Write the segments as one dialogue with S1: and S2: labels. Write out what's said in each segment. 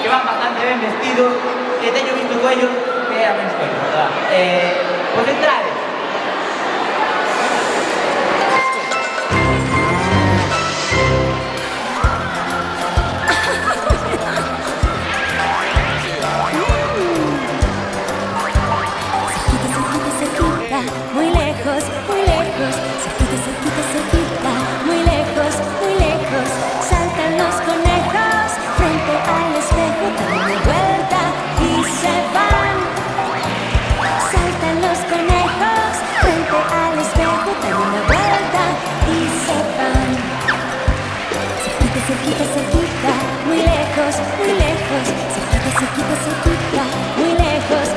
S1: que van bastante ben vestidos, e teño visto coellos que é a menos coellos, verdad? Pois entrades.
S2: Muy lejos, cerquita, cerquita, cerquita, muy lejos, saltan los conejos frente al espejo, dan una vuelta y se van. Saltan los conejos frente al espejo, dan una vuelta y se van. Cerquita, cerquita, cerquita, muy lejos, cerquita, cerquita, cerquita, muy lejos,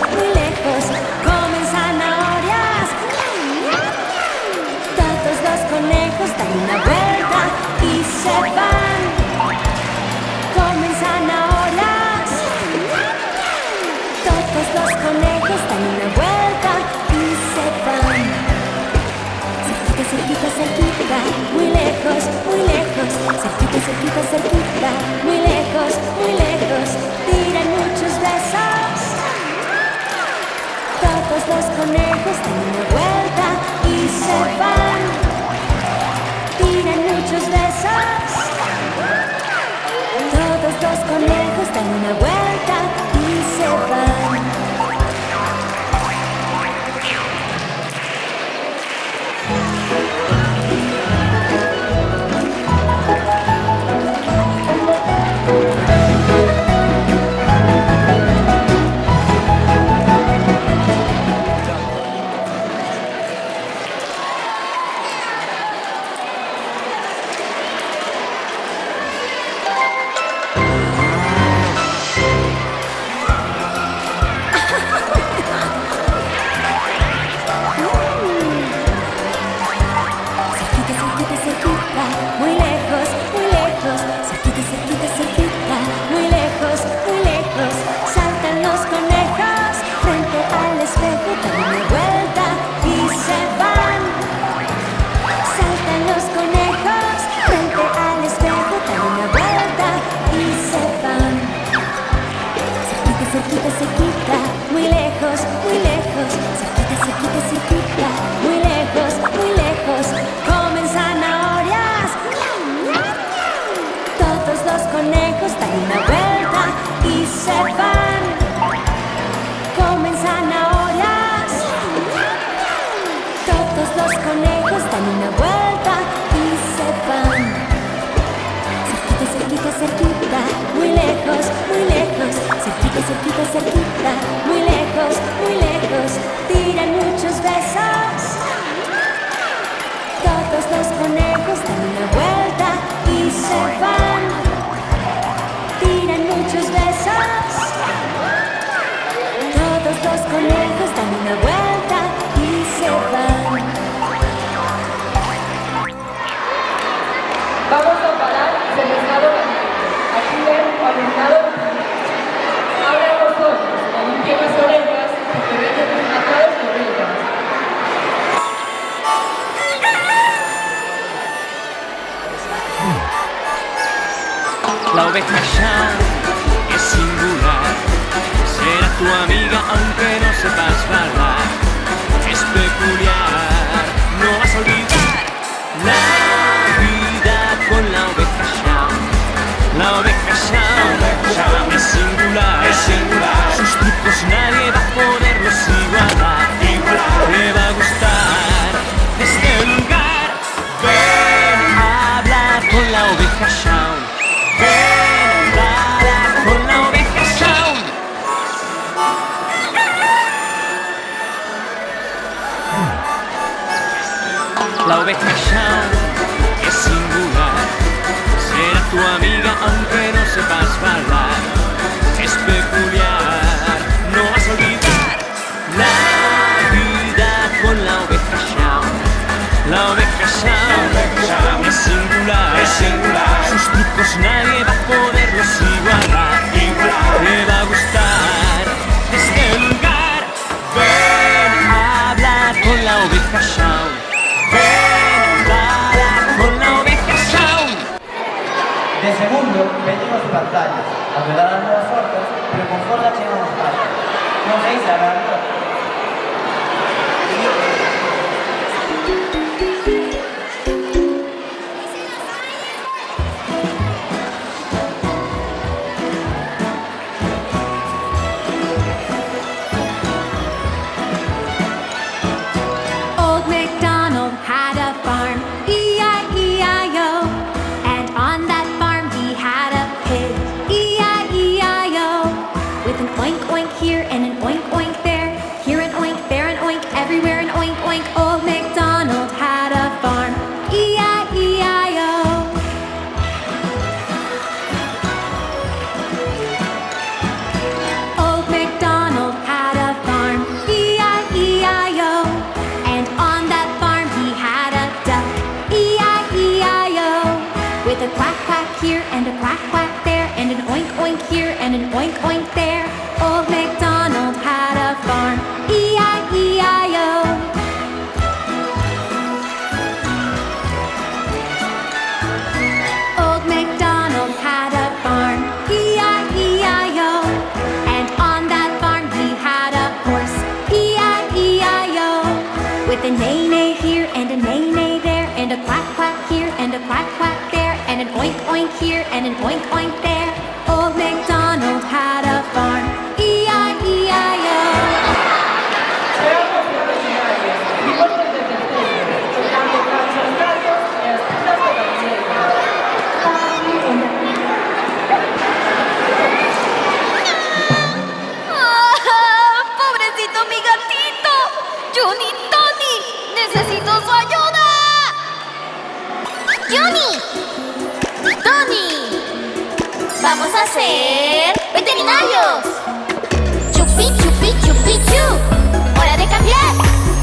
S2: comen zanahorias. Todos los conejos dan una vuelta y se van. Comen zanahorias. Todos los conejos dan una vuelta y se van. Cerquita, cerquita, cerquita, muy lejos, cerquita, cerquita, cerquita, muy lejos, tiran muchos besos. Todos los conejos dan una vuelta y se van. Tiran muchos besos. Todos los conejos dan una vuelta y se van. Cerquita, muy lejos, cerquita, cerquita, cerquita, muy lejos, comen zanahorias. Todos los conejos dan una vuelta y se van. Comen zanahorias. Todos los conejos dan una vuelta y se van. Cerquita, cerquita, cerquita, muy lejos, cerquita, cerquita, cerquita, muy lejos, tiran muchos besos. Todos los conejos dan una vuelta y se van. Tiran muchos besos. Todos los conejos dan una vuelta y se van.
S3: Vamos a parar seleccionado aquí ven alumnado. Abran los ojos, o limpien las orejas, porque ven representados por ellas.
S4: La oveja Shaun es singular, será tu amiga aunque no sepas bailar. Es peculiar, no vas a olvidar la vida con la oveja Shaun. La oveja Shaun es singular, sus trucos nadie va a poderlos igualar. Te va a gustar este lugar, ven a hablar con la oveja Shaun. Ven a hablar con la oveja Shaun. La oveja Shaun es singular, será tu amiga aunque no sepas bailar. Es peculiar, no vas a olvidar la vida con la oveja Shaun. La oveja Shaun es singular, sus trucos nadie va a poderlos igualar. Te va a gustar este lugar, ven a hablar con la oveja Shaun. Ven a hablar con la oveja Shaun.
S1: De segundo, veñen as pantallas, a ver a las novas conforta c'è uno spazio. Non sei saranno.
S2: Old MacDonald had a farm, E-I-E-I-O. And on that farm he had a pig, E-I-E-I-O. With an oink oink here and an oink oink there, here an oink, there an oink, everywhere an oink oink. Old MacDonald had a farm, E-I-E-I-O. Old MacDonald had a farm, E-I-E-I-O. And on that farm he had a duck, E-I-E-I-O. With a quack quack here and a quack quack there, and an oink oink here and an oink oink there. Old MacDonald had a farm, E-I-E-I-O. Old MacDonald had a farm, E-I-E-I-O. And on that farm he had a horse, E-I-E-I-O. With a neigh-neigh here and a neigh-neigh there, and a quack quack here and a quack quack there, and an oink oink here and an oink oink there. Old MacDonald had a farm, E-I-E-I-O.
S3: Seamos profesionales, pilotos de tercero, jugando cachos gatos y las puntas de la
S2: ¡Pobrecito mi gatito! ¡Johnny, Tony! ¡Necesito su ayuda! ¡Johnny! ¡Tony! ¡Vamos a ser veterinarios! ¡Chupi, chupi, chupi, chu! ¡Hora de cambiar!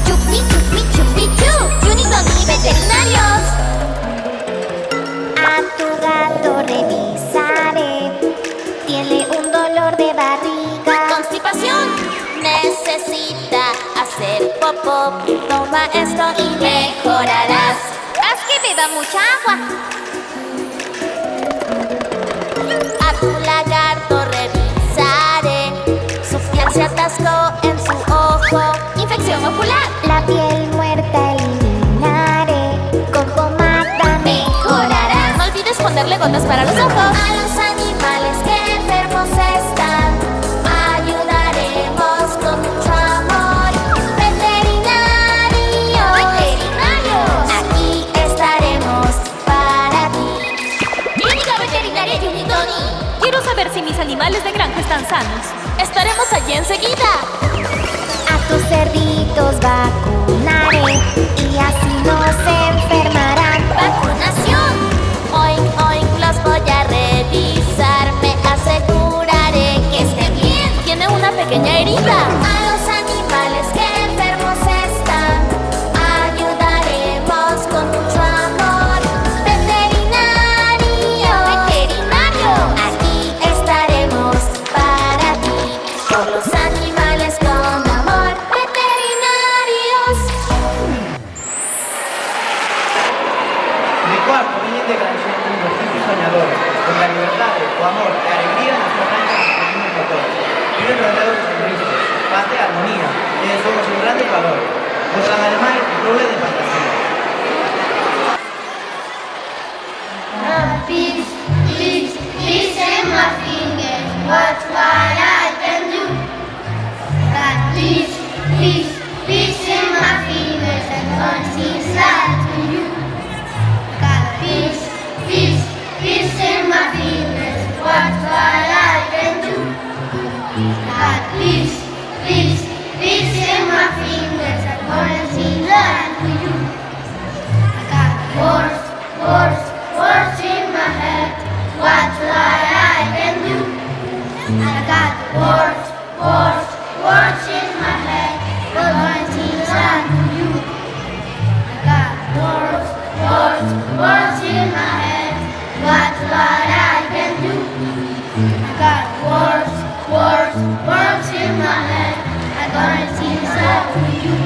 S2: ¡Chupi, chupi, chupi, chu! ¡Johnny, Tony, veterinarios!
S5: A tu gato revisaré, tiene un dolor de barriga.
S2: Constipación. Necesita hacer popó. Toma esto y mejorarás. Haz que beba mucha agua. A tu lagarto revisaré. Su piel se atascó en su ojo. Infección ocular.
S5: La piel muerta eliminaré, con pomada
S2: Mejorarás. No olvides ponerle gotas para los ojos. A los animales que enfermos están, ayudaremos con mucho amor. Veterinarios, aquí estaremos para ti. Clínica Veterinaria Johnny Tony.
S6: Quiero saber si mis animales de granja están sanos.
S2: Estaremos allí enseguida.
S5: A tus cerditos vacunaré, y así no se enfermarán.
S2: Vacunación. Oink, oink, los voy a revisar. Me aseguraré que estén bien. Tiene una pequeña herida. A los animales que enfermos están, ayudaremos con mucho amor. Veterinario, aquí estaremos para ti. Por los animales con amor. Veterinarios.
S1: De cuarto, una integración de los sitios soñadores, con la libertad, tu amor y alegría nos arrancan los pequeños motores. Viven rodeados de sonrisas, paz y armonía, y somos un grandes valores. Gozan además y prove de fantasía.
S7: Peace, peace, peace in my fingers. What's what I can do? God, peace, peace, peace in my fingers. I can't see sad to you. God, peace, peace, peace in my fingers. What's what I can do? God, peace, peace, peace in my fingers. I can't see sad to you. I got words, words, words in my head. What's what I can do? I got words, words, words in my head. But words inside to you. I got words, words, words in my head. What's what I can do? I got words, words, words in my head. I got it inside to you.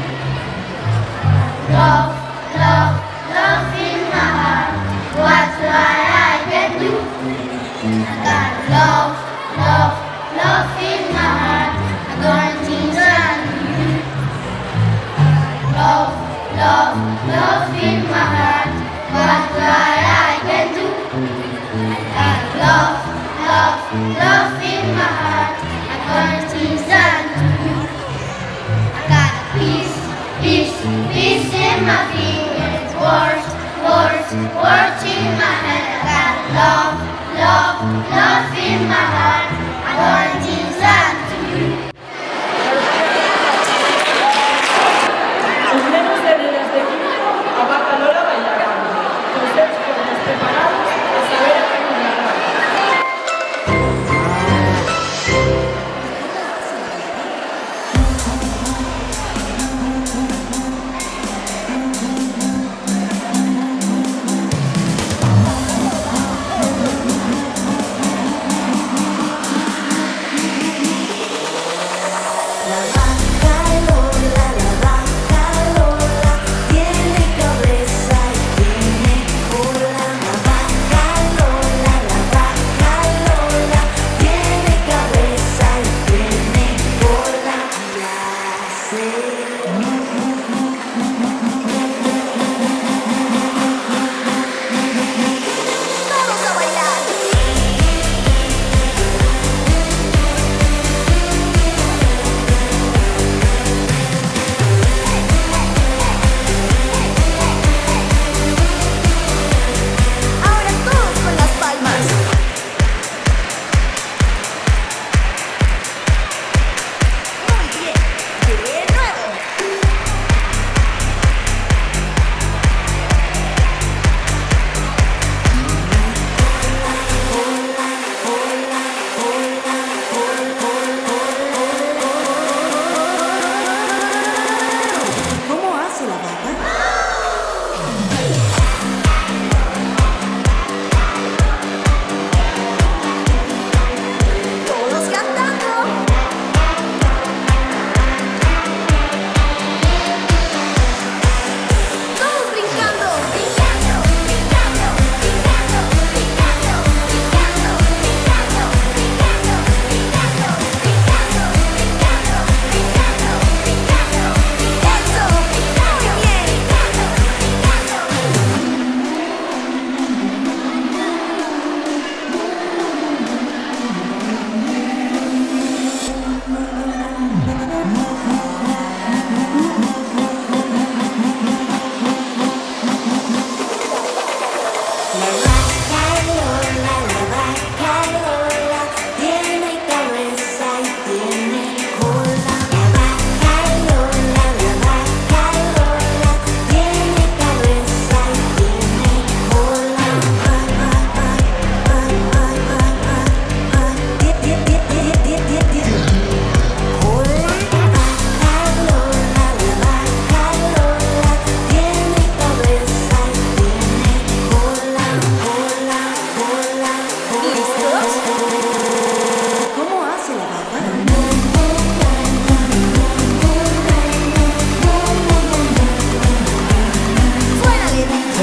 S7: Love, love, love in my heart. What's what I can do? I got love, love, love in what I can do. I got love, love, love in my heart. I got things done to you. I got peace, peace, peace in my fingers. Words, words, words in my head. I got love, love, love in my heart. I got things done to you.
S3: Los nenos de nenas de quinto a Bacalora bailarán. Los esfuerzos preparados a saber a qué bailarán.
S5: Ahora todos con las palmas. Muy bien, de nuevo. ¿Cómo hace la vaca? Todos cantando. Todos brincando. Brincando, brincando, brincando, brincando, brincando, brincando, brincando, brincando, brincando, brincando, brincando, brincando. Eso, muy bien. La vaca Lola tiene cabeza y tiene cola. La vaca Lola tiene cabeza y tiene cola. ¿Listos? ¿Cómo hace la vaca? Suénale, DJ.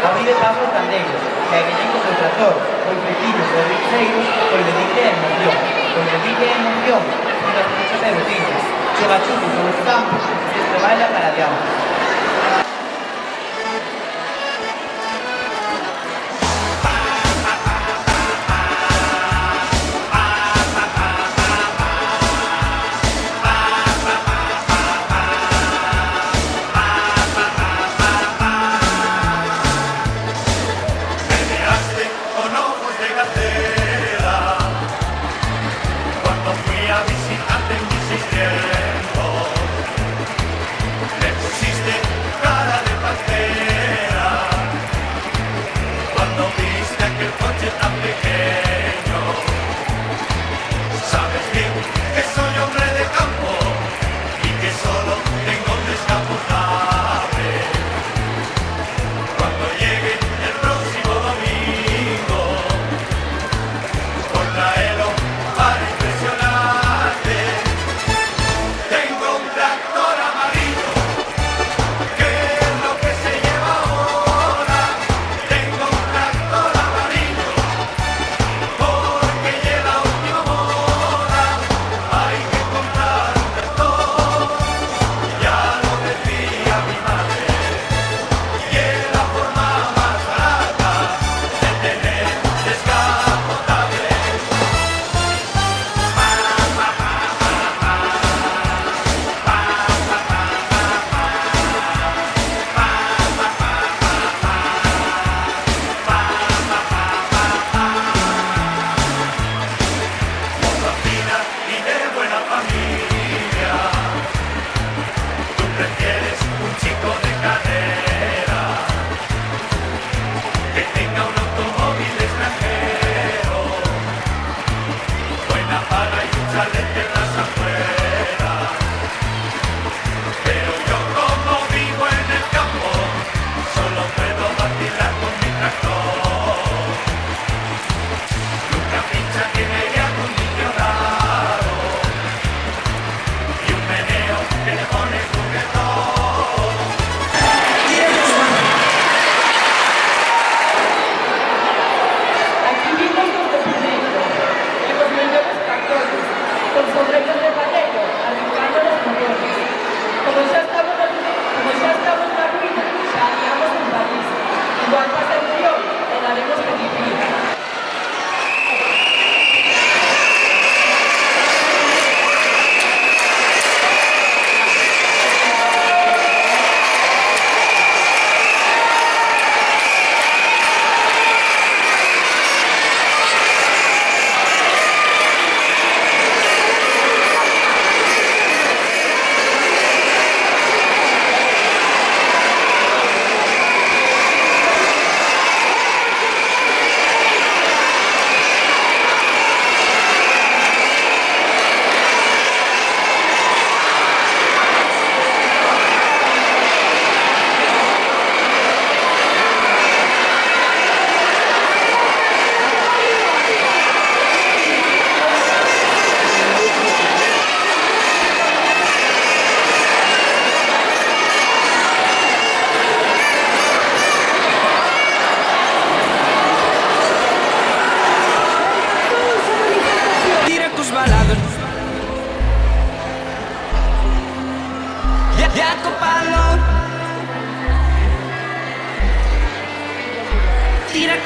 S1: Abrir paso os candeiros, que hai que con o tractor, os vecinos e os rixeiros, pois le dije emoción, pois le dije emoción, e los muchos de vecinos, chuvachupos polos campos, se treballa para adiante.
S8: Con ojos de gacela, cuando fui a visitarte en mis 600, le pusiste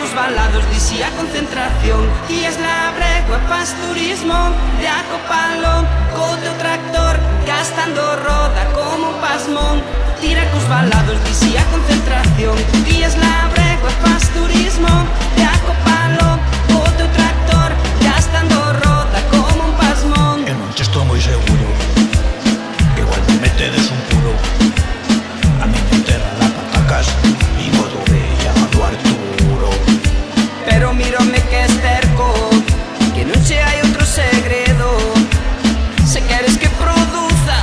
S9: cos balados dicía concentración. Ti es la bregua, faz turismo de acopalo co teu tractor, gastando roda como un pasmón. Tira cos balados dicía concentración. Ti es la bregua, faz turismo de acopalo co teu tractor, gastando roda como un pasmón.
S10: Eu non che estou moi seguro que igual te metedes un puro. A miña terra da patacas vivo do Bella do Arturo.
S9: Pero mírome que es terco, que non che hai outro segredo. Se queres que produza,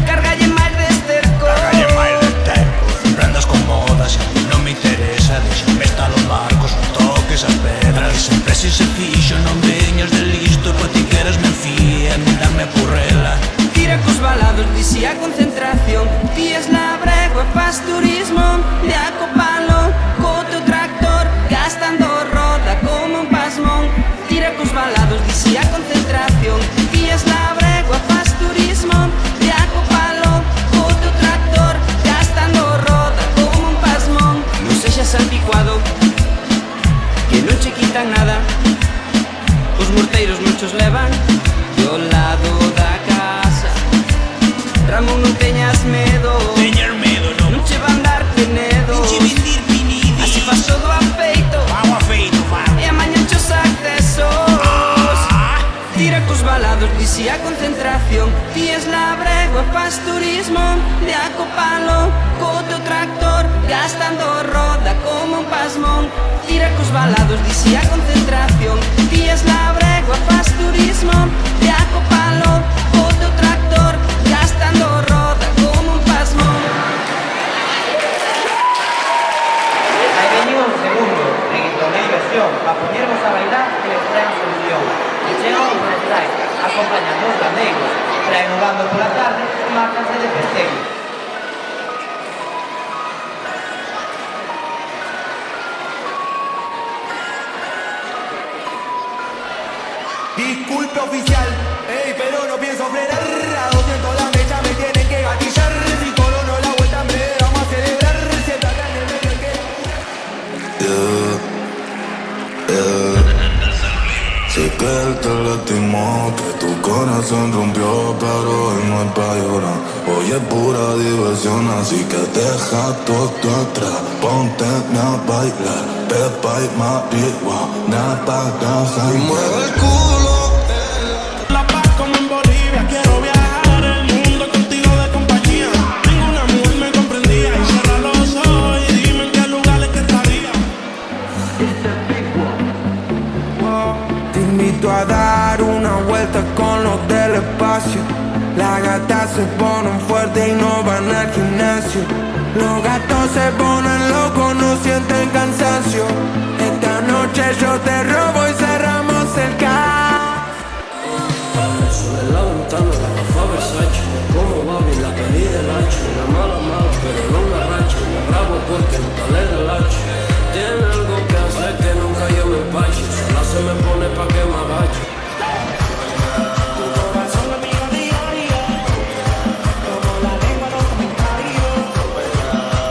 S9: cárgalle máis de esterco.
S10: Cárgalle máis de terco. Sempre andas con modas e a mí non me interesa. Déxame estar los barcos, non toques as pedras. Sempre si se fixo, non veñas de listo. Pa ti queres me fía, mírame purrela.
S9: Tira cos balados, dicía concentración. Ti es la bregua, faz turismo de acopalo co teu tractor, gastando roda como un pasmón. Tira cos balados, dicía concentración. Ti es la bregua, faz turismo de acopalo co teu tractor, gastando roda como un pasmón. Non sexas anticuado, que non che quitan nada. Os morteiros non chos levan do lado da casa. Ramón, non teñas medo,
S10: Teñer medo, non.
S9: non che van dar penedo.
S10: Non che vindir pinidi.
S9: Así faz todo afeito,
S10: Vamos a feito, vamos.
S9: e amañan chos accesos. Tira cos balados, dicía concentración. Ti es la bregua, faz turismo de acopalo co teu tractor, gastando roda como un pasmón. Tira cos balados, dicía concentración. Ti es la bregua, faz turismo de acopalo co teu tractor, gastando roda como un pasmón.
S1: Ahí venimos un segundo, reggaetón y diversión, para ponernos a bailar y les traen solución. Y llegamos con el track, acompañando a los amigos, traen un bando por la tarde y márcanse de festejo.
S8: Disculpe oficial, ey, pero no pienso frenar. A 200 la mecha me tienen que gatillar. Si corono la vuelta en breve vamos a celebrar. Sienta acá en el medio que...
S11: Sé que él te lastimó, que tu corazón rompió, pero hoy no es pa' llorar. Hoy es pura diversión, así que deja todo atrás. Ponte a bailar, Pepa y marihuana para janguear. Mueve el culo.
S8: La paz como en Bolivia, quiero viajar el mundo contigo de compañía. Ninguna mujer me comprendía y cierra los ojos y dime en qué lugares que estaría.
S12: Te invito a dar una vuelta con los del espacio. Las gatas se ponen fuertes y no van al gimnasio. Los gatos se ponen locos, no sienten cansancio. Esta noche yo te robo y cerramos el caso.
S13: Sobre la ventana la gafa Versace. Como Bobby, la pedí del hacho. La mala mala, pero no la racha. Me rabo porque no tolera el hacho. Tiene algo que hacer que nunca yo me empache. Sola se me pone pa' que me agache.
S8: Tu corazón es mío diario, como la lengua los comentarios.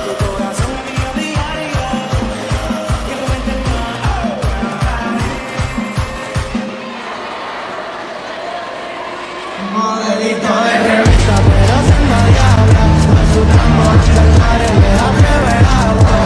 S8: Tu corazón es mío diario, y tu mente es
S1: Modelito de revista, pero sin diabla. A su tambor, el mar, le da agua.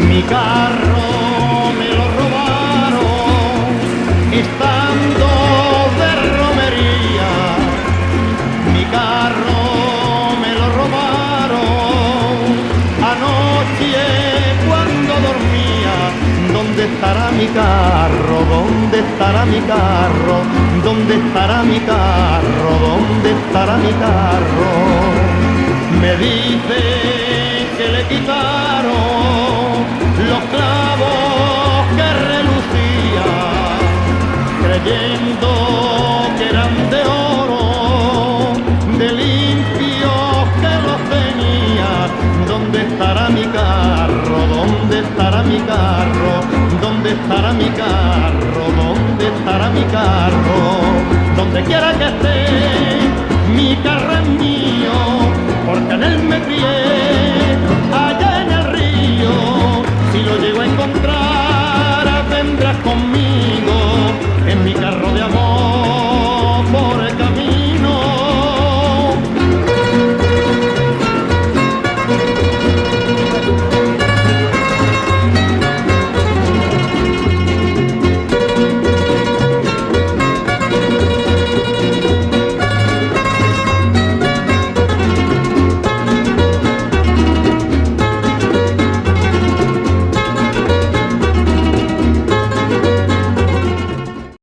S14: Mi carro me lo robaron estando de romería. Mi carro me lo robaron anoche cuando dormía. ¿Dónde estará mi carro? ¿Dónde estará mi carro? ¿Dónde estará mi carro? ¿Dónde estará mi carro? Me dice que le quitaron los clavos que relucían, creyendo que eran de oro, de limpios que los tenía. ¿Dónde estará mi carro? ¿Dónde estará mi carro? ¿Dónde estará mi carro? ¿Dónde estará mi carro? Donde quiera que esté